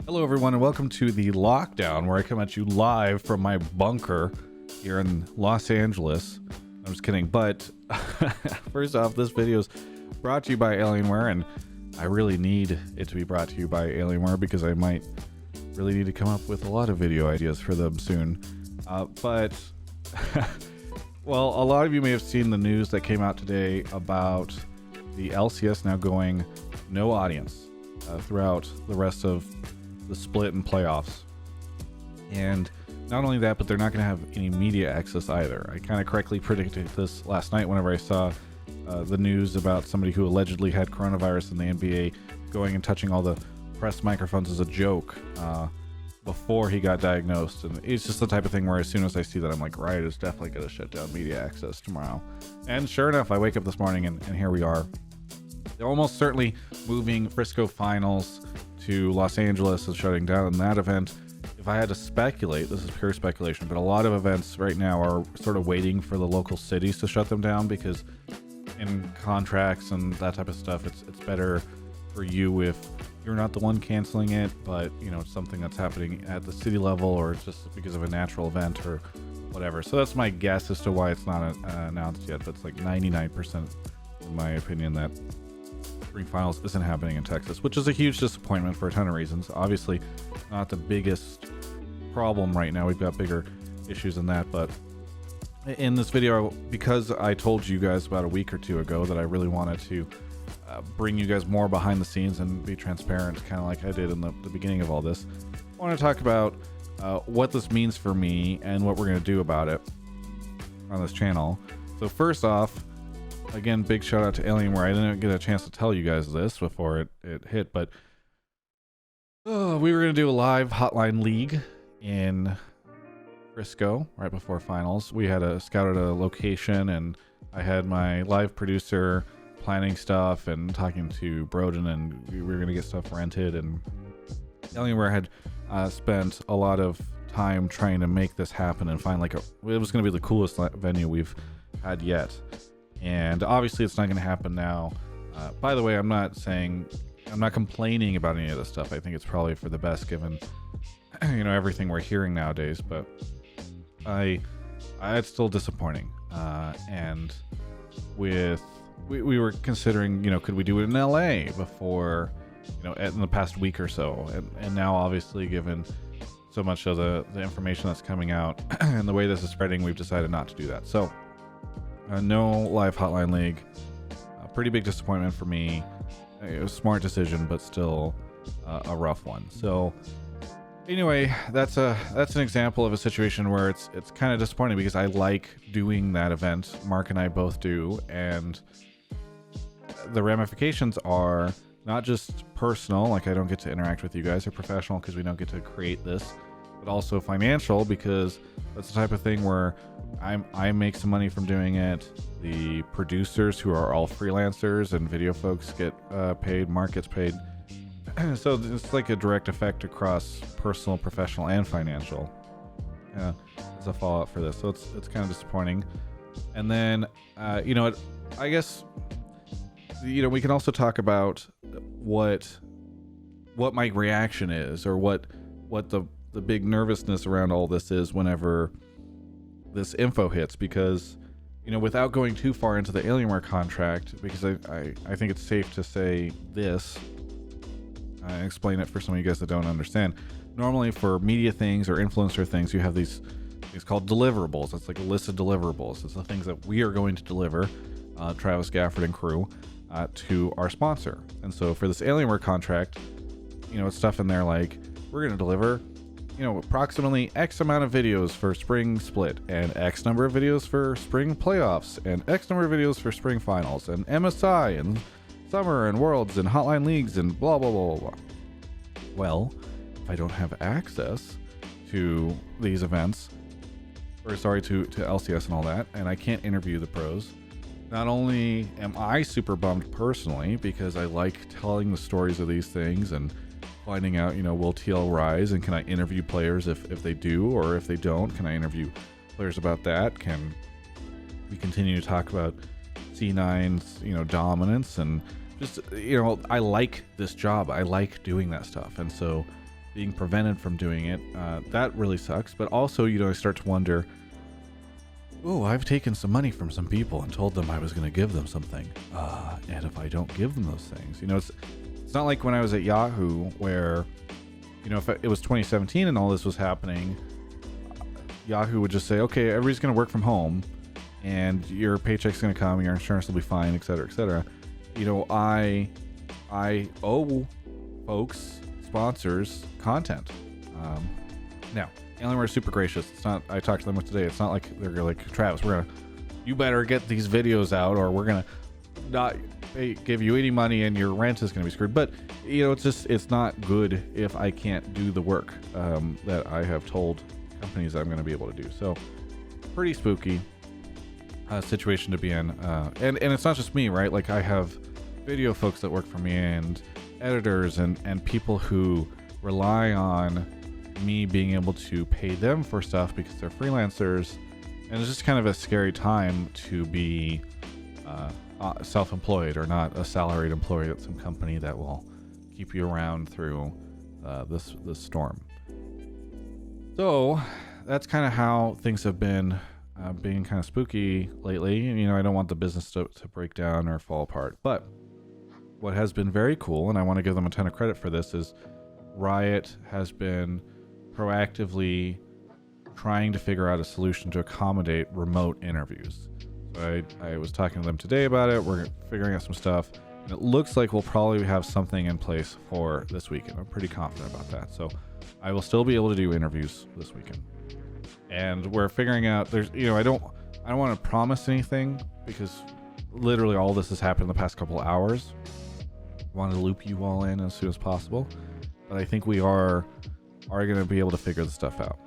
Hello everyone and welcome to the Lockdown, where I come at you live from my bunker here in Los Angeles. I'm just kidding, but first off, this video is brought to you by Alienware, and I really need it to be brought to you by Alienware because I might really need to come up with a lot of video ideas for them soon. But well, a lot of you may have seen the news that came out today about the LCS now going no audience throughout the rest of the split and playoffs. And not only that, but they're not going to have any media access either. I kind of correctly predicted this last night whenever I saw the news about somebody who allegedly had coronavirus in the NBA going and touching all the press microphones as a joke before he got diagnosed. And it's just the type of thing where as soon as I see that, I'm like, right, it's definitely going to shut down media access tomorrow. And sure enough, I wake up this morning and here we are. They're almost certainly moving Frisco finals to Los Angeles and shutting down that event. If I had to speculate, this is pure speculation, but a lot of events right now are sort of waiting for the local cities to shut them down, because in contracts and that type of stuff, it's better for you if you're not the one canceling it, but you know, it's something that's happening at the city level, or it's just because of a natural event or whatever. So that's my guess as to why it's not announced yet, but it's like 99% in my opinion that spring finals isn't happening in Texas, which is a huge disappointment for a ton of reasons. Obviously not the biggest problem right now, we've got bigger issues than that, but in this video, because I told you guys about a week or two ago that I really wanted to bring you guys more behind the scenes and be transparent, kind of like I did in the beginning of all this, I want to talk about what this means for me and what we're going to do about it on this channel. So first off, again, big shout out to Alienware. I didn't get a chance to tell you guys this before it hit, but we were going to do a live Hotline League in Frisco right before finals. We had scouted a location, and I had my live producer planning stuff and talking to Broden, and we were going to get stuff rented, and Alienware had spent a lot of time trying to make this happen and find it was going to be the coolest venue we've had yet. And obviously it's not going to happen now. By the way, I'm not complaining about any of this stuff. I think it's probably for the best given, you know, everything we're hearing nowadays. But it's still disappointing. And we were considering, you know, could we do it in LA before, you know, in the past week or so. And now obviously, given so much of the information that's coming out and the way this is spreading, we've decided not to do that. So no live Hotline League. Pretty big disappointment for me. It was a smart decision, but still a rough one. So anyway, that's an example of a situation where it's kind of disappointing, because I like doing that event. Mark and I both do, and the ramifications are not just personal, like I don't get to interact with you guys, or professional because we don't get to create this, but also financial, because that's the type of thing where I make some money from doing it. The producers, who are all freelancers, and video folks get paid. Mark gets paid. So it's like a direct effect across personal, professional, and financial. As a fallout for this, so it's kind of disappointing. And then you know, I guess, you know, we can also talk about what my reaction is, or what the big nervousness around all this is whenever this info hits, because, you know, without going too far into the Alienware contract, because I think it's safe to say this, explain it for some of you guys that don't understand. Normally for media things or influencer things, you have these called deliverables. It's like a list of deliverables. It's the things that we are going to deliver, Travis, Gafford, and crew, to our sponsor. And so for this Alienware contract, you know, it's stuff in there like, we're going to deliver, you know, approximately X amount of videos for spring split, and X number of videos for spring playoffs, and X number of videos for spring finals, and MSI, and summer, and worlds, and hotline leagues, and blah, blah, blah, blah, blah. Well, if I don't have access to these events, or sorry, to LCS and all that, and I can't interview the pros, not only am I super bummed personally, because I like telling the stories of these things and finding out, you know, will TL rise, and can I interview players if they do, or if they don't, can I interview players about that? Can we continue to talk about C9's, you know, dominance? And just, you know, I like this job. I like doing that stuff. And so being prevented from doing it. That really sucks. But also, I start to wonder, oh, I've taken some money from some people and told them I was going to give them something. And if I don't give them those things, it's not like when I was at Yahoo where, if it was 2017 and all this was happening, Yahoo would just say, okay, everybody's going to work from home and your paycheck's going to come, your insurance will be fine, et cetera, et cetera. I owe folks, sponsors, content. Now, Alienware is super gracious. It's not, I talked to them today. It's not like they're like, Travis, you better get these videos out or we're going to not give you any money and your rent is going to be screwed. But, it's not good if I can't do the work that I have told companies I'm going to be able to do. So pretty spooky situation to be in. And it's not just me, right? Like I have video folks that work for me and editors and people who rely on me being able to pay them for stuff because they're freelancers. And it's just kind of a scary time to be self-employed or not a salaried employee at some company that will keep you around through this storm. So that's kind of how things have been being kind of spooky lately. I don't want the business to break down or fall apart. But what has been very cool, and I want to give them a ton of credit for this, is Riot has been proactively trying to figure out a solution to accommodate remote interviews. So I was talking to them today about it. We're figuring out some stuff. And it looks like we'll probably have something in place for this weekend. I'm pretty confident about that. So I will still be able to do interviews this weekend. And we're figuring out I don't want to promise anything because literally all this has happened in the past couple of hours. I wanted to loop you all in as soon as possible. But I think we are going to be able to figure this stuff out.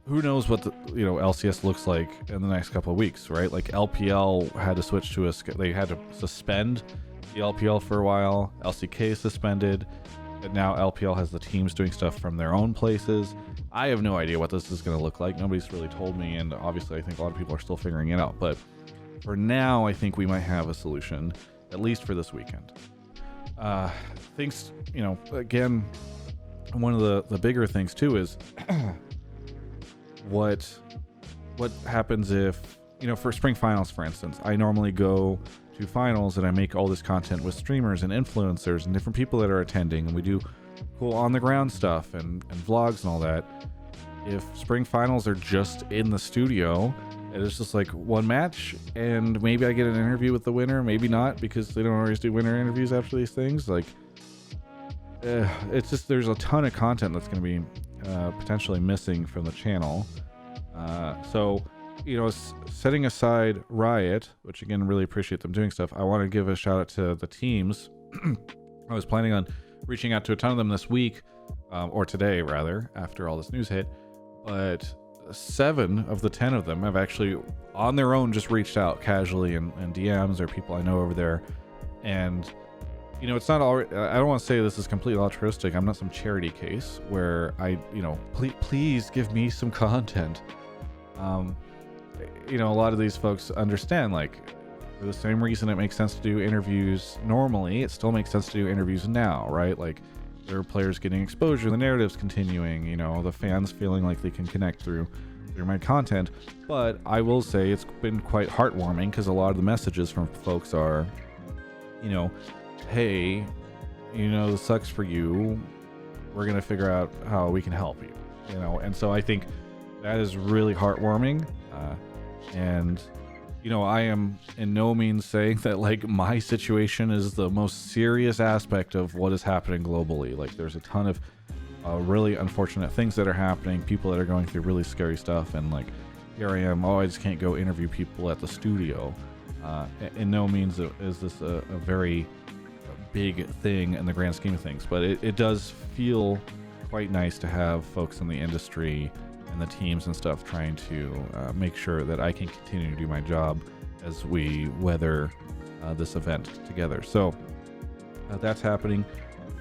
Who knows what the LCS looks like in the next couple of weeks, right? Like LPL had to switch to they had to suspend the LPL for a while. LCK is suspended, and now LPL has the teams doing stuff from their own places. I have no idea what this is going to look like. Nobody's really told me, and obviously I think a lot of people are still figuring it out. But for now, I think we might have a solution, at least for this weekend. Things, again, one of the bigger things too is what happens if, for spring finals, for instance, I normally go to finals and I make all this content with streamers and influencers and different people that are attending, and we do cool on the ground stuff and vlogs and all that. If spring finals are just in the studio and it's just like one match and maybe I get an interview with the winner, maybe not, because they don't always do winner interviews after these things, it's just, there's a ton of content that's going to be potentially missing from the channel. So setting aside Riot, which again, really appreciate them doing stuff, I want to give a shout out to the teams. I was planning on reaching out to a ton of them this week, or today rather, after all this news hit, but 7 of the 10 of them have actually on their own just reached out casually and DMs or people I know over there. And it's not all, I don't want to say this is completely altruistic. I'm not some charity case where please give me some content. A lot of these folks understand, for the same reason it makes sense to do interviews normally, it still makes sense to do interviews now, right? Like, there are players getting exposure, the narrative's continuing, the fans feeling like they can connect through my content. But I will say it's been quite heartwarming because a lot of the messages from folks are, hey, this sucks for you. We're going to figure out how we can help you, and so I think that is really heartwarming. And I am in no means saying that my situation is the most serious aspect of what is happening globally. There's a ton of really unfortunate things that are happening, people that are going through really scary stuff, and here I am, I just can't go interview people at the studio. In no means is this a very big thing in the grand scheme of things, but it does feel quite nice to have folks in the industry and the teams and stuff trying to make sure that I can continue to do my job as we weather this event together. So that's happening.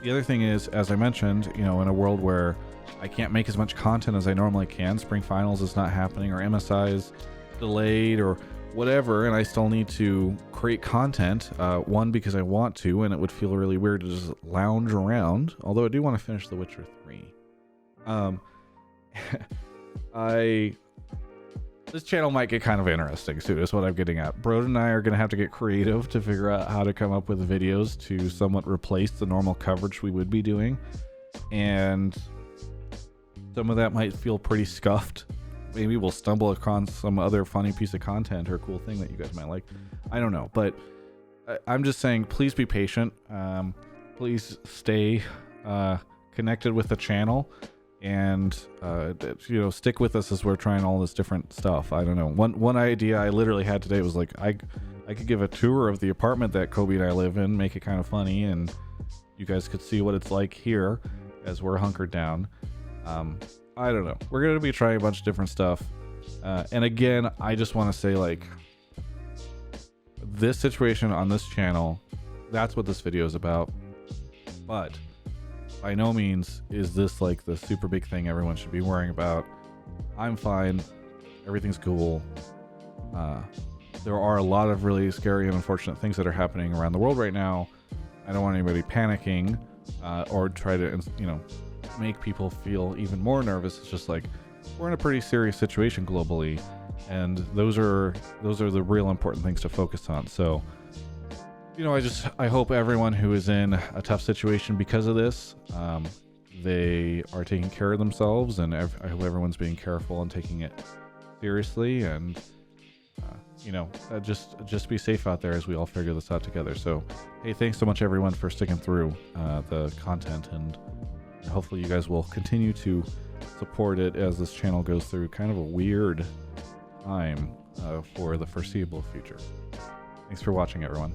The other thing is, as I mentioned, in a world where I can't make as much content as I normally can, spring finals is not happening, or MSI is delayed or whatever, and I still need to create content. One, because I want to, and it would feel really weird to just lounge around. Although I do want to finish The Witcher 3. This channel might get kind of interesting too, is what I'm getting at. Broden and I are going to have to get creative to figure out how to come up with videos to somewhat replace the normal coverage we would be doing. And some of that might feel pretty scuffed. Maybe we'll stumble across some other funny piece of content or cool thing that you guys might like. I don't know, but I'm just saying, please be patient. Please stay connected with the channel. And you know, stick with us as we're trying all this different stuff. I don't know, one idea I literally had today was like, I could give a tour of the apartment that Kobe and I live in, make it kind of funny, and you guys could see what it's like here as we're hunkered down. I don't know, we're gonna be trying a bunch of different stuff, and again, I just want to say, like, this situation on this channel, that's what this video is about. But by no means is this like the super big thing everyone should be worrying about. I'm fine. Everything's cool. There are a lot of really scary and unfortunate things that are happening around the world right now. I don't want anybody panicking or try to, you know, make people feel even more nervous. It's just like, we're in a pretty serious situation globally, and those are the real important things to focus on. So, you know, I hope everyone who is in a tough situation because of this, they are taking care of themselves, and I hope everyone's being careful and taking it seriously, and you know, just be safe out there as we all figure this out together. So, hey, thanks so much everyone for sticking through the content, and hopefully you guys will continue to support it as this channel goes through kind of a weird time for the foreseeable future. Thanks for watching, everyone.